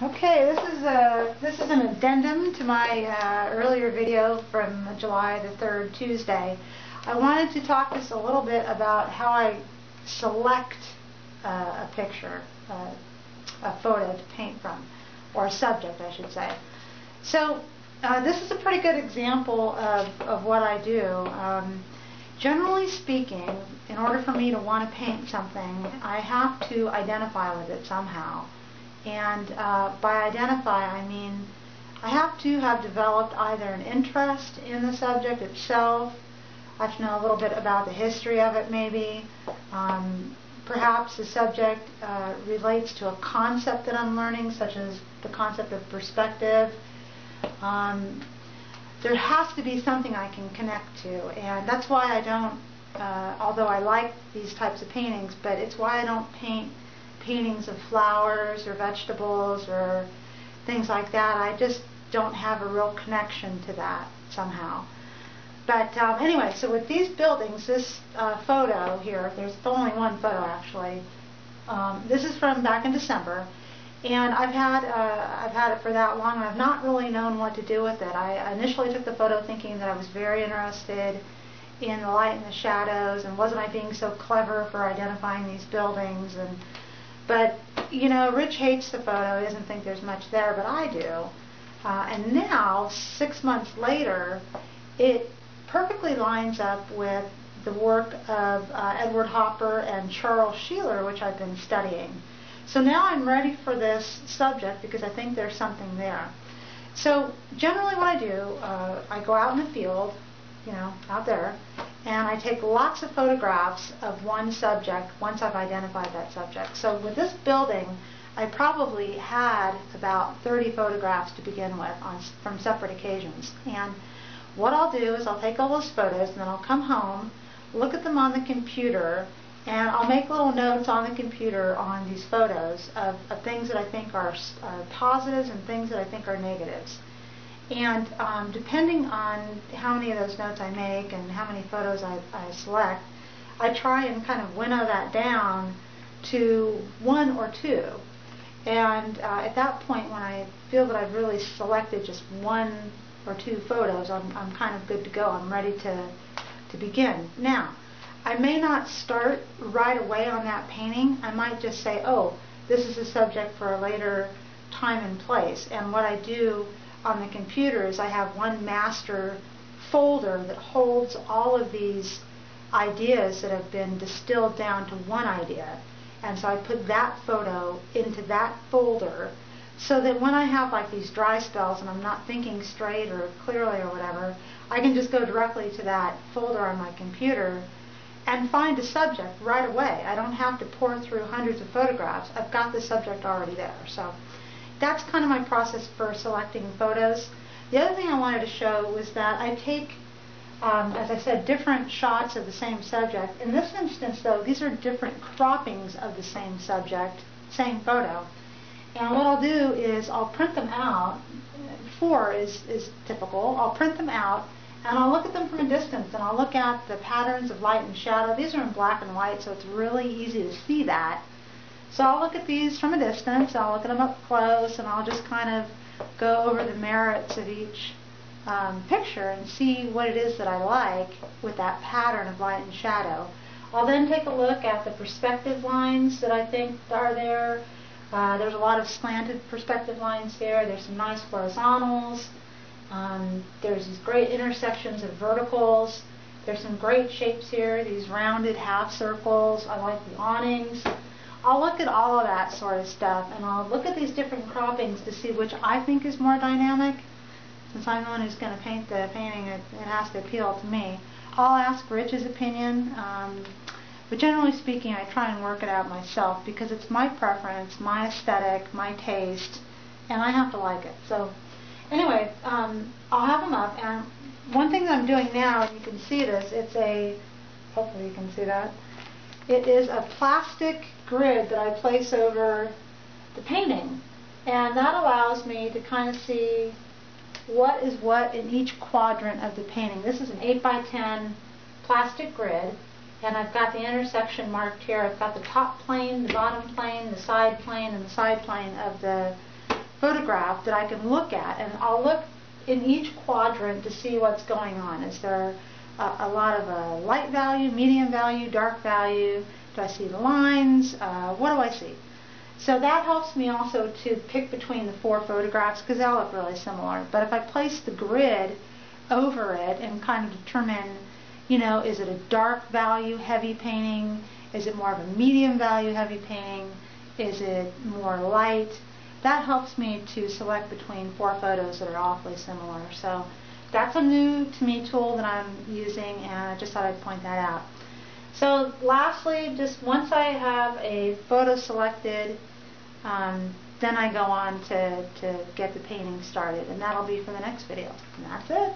Okay, this is an addendum to my earlier video from July the 3rd, Tuesday. I wanted to talk just a little bit about how I select a picture, a photo to paint from, or a subject, I should say. So this is a pretty good example of what I do. Generally speaking, in order for me to want to paint something, I have to identify with it somehow. And by identify, I mean I have to have developed either an interest in the subject itself. I have to know a little bit about the history of it, maybe. Perhaps the subject relates to a concept that I'm learning, such as the concept of perspective. There has to be something I can connect to, and that's why I don't, although I like these types of paintings, but it's why I don't paint paintings of flowers or vegetables or things like that. I just don't have a real connection to that somehow. But anyway, so with these buildings, this photo here, there's only one photo actually. This is from back in December, and I've had it for that long, and I've not really known what to do with it. I initially took the photo thinking that I was very interested in the light and the shadows, and wasn't I being so clever for identifying these buildings? But, you know, Rich hates the photo. He doesn't think there's much there, but I do. And now, 6 months later, it perfectly lines up with the work of Edward Hopper and Charles Sheeler, which I've been studying. So now I'm ready for this subject because I think there's something there. So generally what I do, I go out in the field, you know, out there, and I take lots of photographs of one subject once I've identified that subject. So with this building, I probably had about 30 photographs to begin with from separate occasions. And what I'll do is I'll take all those photos and then I'll come home, look at them on the computer, and I'll make little notes on the computer on these photos of things that I think are positives and things that I think are negatives. And depending on how many of those notes I make and how many photos I select, I try and kind of winnow that down to one or two. And at that point, when I feel that I've really selected just one or two photos, I'm kind of good to go. I'm ready to begin. Now, I may not start right away on that painting. I might just say, oh, this is a subject for a later time and place. And what I do on the computer is I have one master folder that holds all of these ideas that have been distilled down to one idea. And so I put that photo into that folder so that when I have like these dry spells and I'm not thinking straight or clearly or whatever, I can just go directly to that folder on my computer and find a subject right away. I don't have to pour through hundreds of photographs. I've got the subject already there. So that's kind of my process for selecting photos. The other thing I wanted to show was that I take, as I said, different shots of the same subject. In this instance, though, these are different croppings of the same subject, same photo. And what I'll do is I'll print them out. 4 is typical. I'll print them out, and I'll look at them from a distance, and I'll look at the patterns of light and shadow. These are in black and white, so it's really easy to see that. So I'll look at these from a distance, I'll look at them up close, and I'll just kind of go over the merits of each picture and see what it is that I like with that pattern of light and shadow. I'll then take a look at the perspective lines that I think are there. There's a lot of slanted perspective lines here. There's some nice horizontals. There's these great intersections of verticals. There's some great shapes here, these rounded half circles. I like the awnings. I'll look at all of that sort of stuff, and I'll look at these different croppings to see which I think is more dynamic. Since I'm the one who's going to paint the painting, it has to appeal to me. I'll ask Rich's opinion, but generally speaking, I try and work it out myself because it's my preference, my aesthetic, my taste, and I have to like it. So anyway, I'll have them up, and one thing that I'm doing now, and you can see this, hopefully you can see that, it is a plastic grid that I place over the painting, and that allows me to kind of see what is what in each quadrant of the painting. This is an 8x10 plastic grid, and I've got the intersection marked here. I've got the top plane, the bottom plane, the side plane, and the side plane of the photograph that I can look at, and I'll look in each quadrant to see what's going on. Is there a lot of light value, medium value, dark value? Do I see the lines? What do I see? So that helps me also to pick between the 4 photographs because they all look really similar. But if I place the grid over it and kind of determine, you know, is it a dark value heavy painting? Is it more of a medium value heavy painting? Is it more light? That helps me to select between 4 photos that are awfully similar. So that's a new to me tool that I'm using, and I just thought I'd point that out. So lastly, just once I have a photo selected, then I go on to get the painting started, and that'll be for the next video. And that's it.